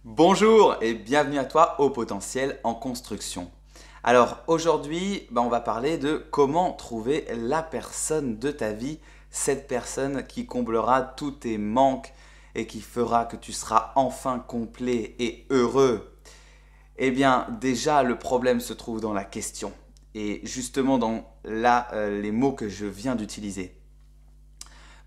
Bonjour et bienvenue à toi au potentiel en construction. Alors aujourd'hui, on va parler de comment trouver la personne de ta vie, cette personne qui comblera tous tes manques et qui fera que tu seras enfin complet et heureux. Eh bien déjà le problème se trouve dans la question et justement dans les mots que je viens d'utiliser.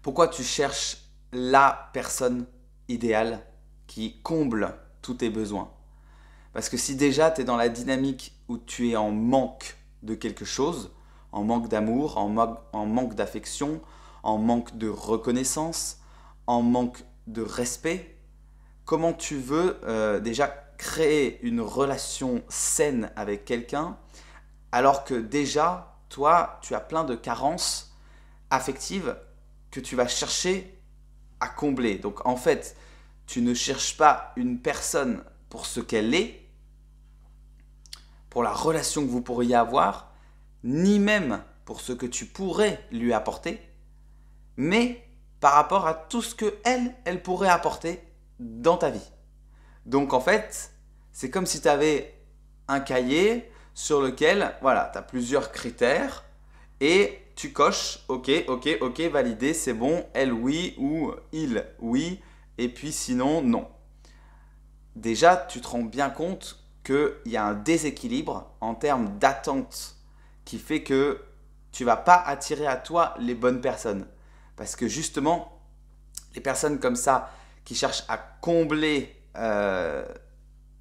Pourquoi tu cherches la personne idéale qui comble tous tes besoins? Parce que si déjà tu es dans la dynamique où tu es en manque de quelque chose, en manque d'amour, en manque d'affection, en manque de reconnaissance, en manque de respect, comment tu veux déjà créer une relation saine avec quelqu'un alors que déjà, toi, tu as plein de carences affectives que tu vas chercher à combler. Donc en fait, tu ne cherches pas une personne pour ce qu'elle est, pour la relation que vous pourriez avoir, ni même pour ce que tu pourrais lui apporter, mais par rapport à tout ce que elle pourrait apporter dans ta vie. Donc en fait, c'est comme si tu avais un cahier sur lequel, voilà, tu as plusieurs critères et tu coches, ok, ok, ok, validé, c'est bon, elle oui ou il oui, et puis sinon non. Déjà, tu te rends bien compte qu'il y a un déséquilibre en termes d'attente qui fait que tu ne vas pas attirer à toi les bonnes personnes. Parce que justement, les personnes comme ça qui cherchent à combler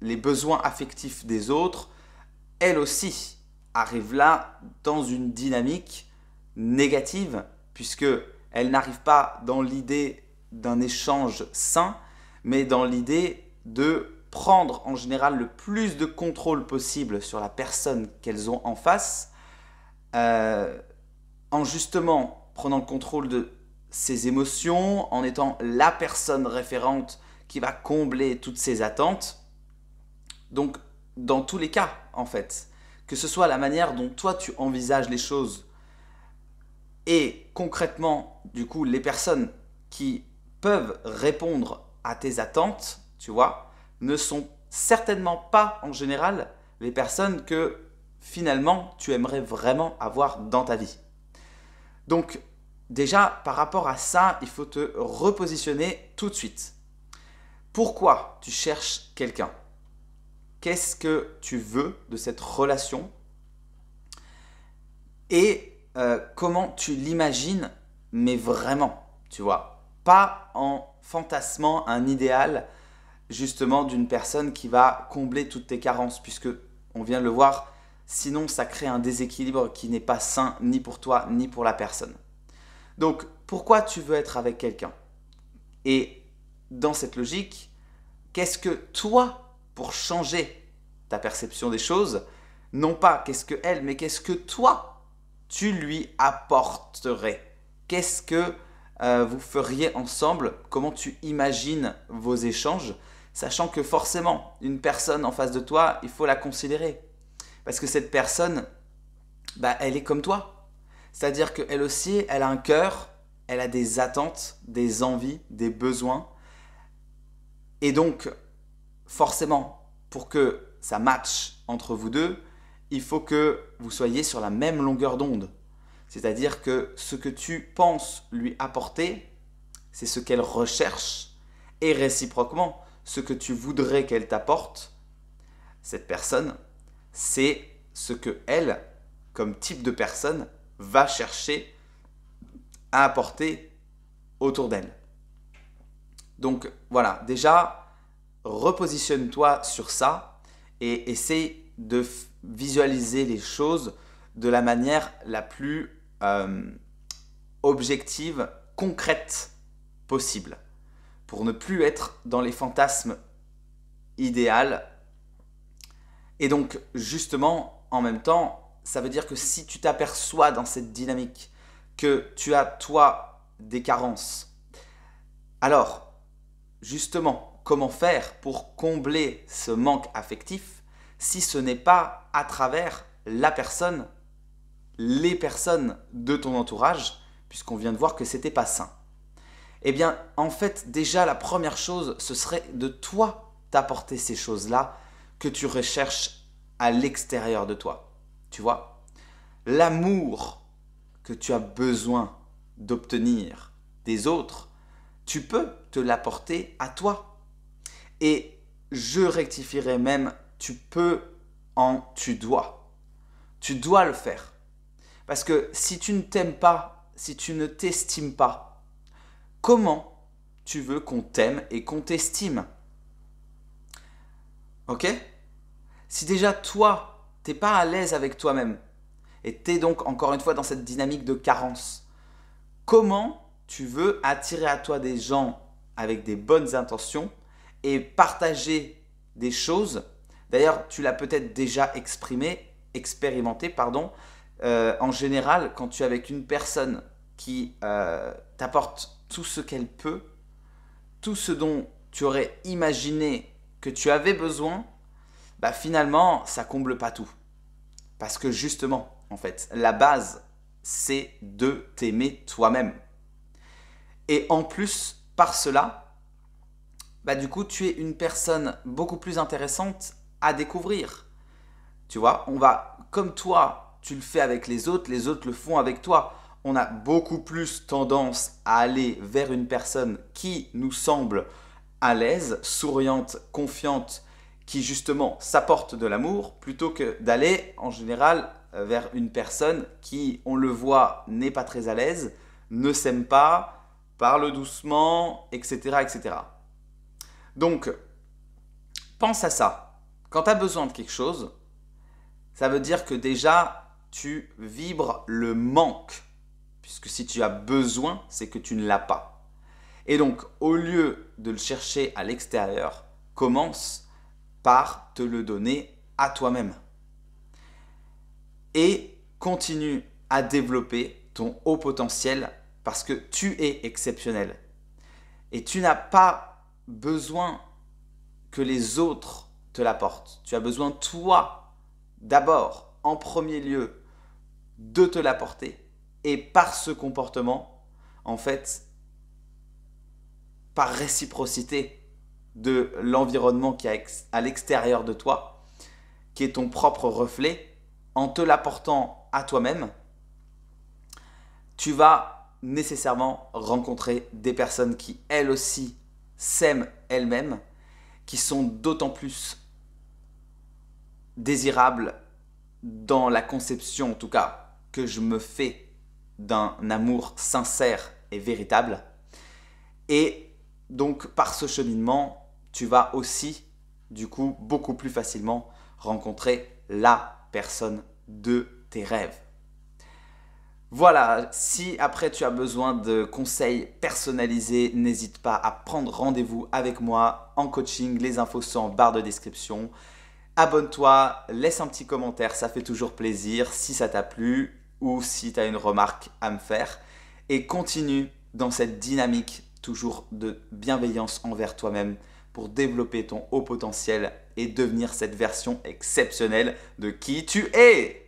les besoins affectifs des autres, elles aussi arrivent là dans une dynamique négative puisque elles n'arrivent pas dans l'idée d'un échange sain, mais dans l'idée de prendre en général le plus de contrôle possible sur la personne qu'elles ont en face, euh, en justement prenant le contrôle de ses émotions, en étant la personne référente qui va combler toutes ses attentes. Donc, dans tous les cas, en fait, que ce soit la manière dont toi tu envisages les choses et concrètement, du coup, les personnes qui peuvent répondre à tes attentes, tu vois, ne sont certainement pas en général les personnes que finalement tu aimerais vraiment avoir dans ta vie. Donc déjà, par rapport à ça, il faut te repositionner tout de suite. Pourquoi tu cherches quelqu'un? Qu'est-ce que tu veux de cette relation? Et comment tu l'imagines, mais vraiment, tu vois. Pas en fantasmant un idéal justement d'une personne qui va combler toutes tes carences, puisque on vient de le voir, sinon ça crée un déséquilibre qui n'est pas sain ni pour toi ni pour la personne. Donc pourquoi tu veux être avec quelqu'un? Et dans cette logique, qu'est-ce que toi, pour changer ta perception des choses, non pas qu'est-ce que elle, mais qu'est-ce que toi, tu lui apporterais? Qu'est-ce que vous feriez ensemble? Comment tu imagines vos échanges? Sachant que forcément, une personne en face de toi, il faut la considérer. Parce que cette personne, elle est comme toi. C'est-à-dire qu'elle aussi, elle a un cœur, elle a des attentes, des envies, des besoins. Et donc, forcément, pour que ça matche entre vous deux, il faut que vous soyez sur la même longueur d'onde. C'est-à-dire que ce que tu penses lui apporter, c'est ce qu'elle recherche. Et réciproquement, ce que tu voudrais qu'elle t'apporte, cette personne, c'est ce que elle, comme type de personne, va chercher à apporter autour d'elle. Donc voilà, déjà, repositionne-toi sur ça et essaye de visualiser les choses de la manière la plus objective, concrète possible, pour ne plus être dans les fantasmes idéaux. Et donc, justement, en même temps, ça veut dire que si tu t'aperçois dans cette dynamique que tu as, toi, des carences, alors, justement, comment faire pour combler ce manque affectif si ce n'est pas à travers la personne, les personnes de ton entourage, puisqu'on vient de voir que c'était pas sain. Eh bien, en fait, déjà, la première chose, ce serait de toi t'apporter ces choses-là que tu recherches à l'extérieur de toi. Tu vois? L'amour que tu as besoin d'obtenir des autres, tu peux te l'apporter à toi. Et je rectifierai même, tu peux en tu dois. Tu dois le faire. Parce que si tu ne t'aimes pas, si tu ne t'estimes pas, comment tu veux qu'on t'aime et qu'on t'estime? Ok? Si déjà toi, t'es pas à l'aise avec toi-même, et t'es donc encore une fois dans cette dynamique de carence, comment tu veux attirer à toi des gens avec des bonnes intentions et partager des choses? D'ailleurs, tu l'as peut-être déjà expérimenté, pardon. En général, quand tu es avec une personne qui t'apporte tout ce qu'elle peut, tout ce dont tu aurais imaginé que tu avais besoin, bah finalement, ça comble pas tout. Parce que justement, en fait, la base, c'est de t'aimer toi-même. Et en plus, par cela, bah du coup, tu es une personne beaucoup plus intéressante à découvrir. Tu vois, on va, comme toi, tu le fais avec les autres le font avec toi. On a beaucoup plus tendance à aller vers une personne qui nous semble à l'aise, souriante, confiante, qui justement s'apporte de l'amour, plutôt que d'aller en général vers une personne qui, on le voit, n'est pas très à l'aise, ne s'aime pas, parle doucement, etc. etc. Donc, pense à ça. Quand tu as besoin de quelque chose, ça veut dire que déjà, tu vibres le manque. Puisque si tu as besoin, c'est que tu ne l'as pas. Et donc, au lieu de le chercher à l'extérieur, commence par te le donner à toi-même. Et continue à développer ton haut potentiel parce que tu es exceptionnel. Et tu n'as pas besoin que les autres te l'apportent. Tu as besoin, toi, d'abord, en premier lieu, de te l'apporter. Et par ce comportement, en fait, par réciprocité de l'environnement qui est à l'extérieur de toi, qui est ton propre reflet, en te l'apportant à toi-même, tu vas nécessairement rencontrer des personnes qui, elles aussi, s'aiment elles-mêmes, qui sont d'autant plus désirables dans la conception, en tout cas, que je me fais d'un amour sincère et véritable. Et donc, par ce cheminement, tu vas aussi, du coup, beaucoup plus facilement rencontrer la personne de tes rêves. Voilà, si après tu as besoin de conseils personnalisés, n'hésite pas à prendre rendez-vous avec moi en coaching. Les infos sont en barre de description. Abonne-toi, laisse un petit commentaire, ça fait toujours plaisir si ça t'a plu ou si tu as une remarque à me faire. Et continue dans cette dynamique toujours de bienveillance envers toi-même pour développer ton haut potentiel et devenir cette version exceptionnelle de qui tu es.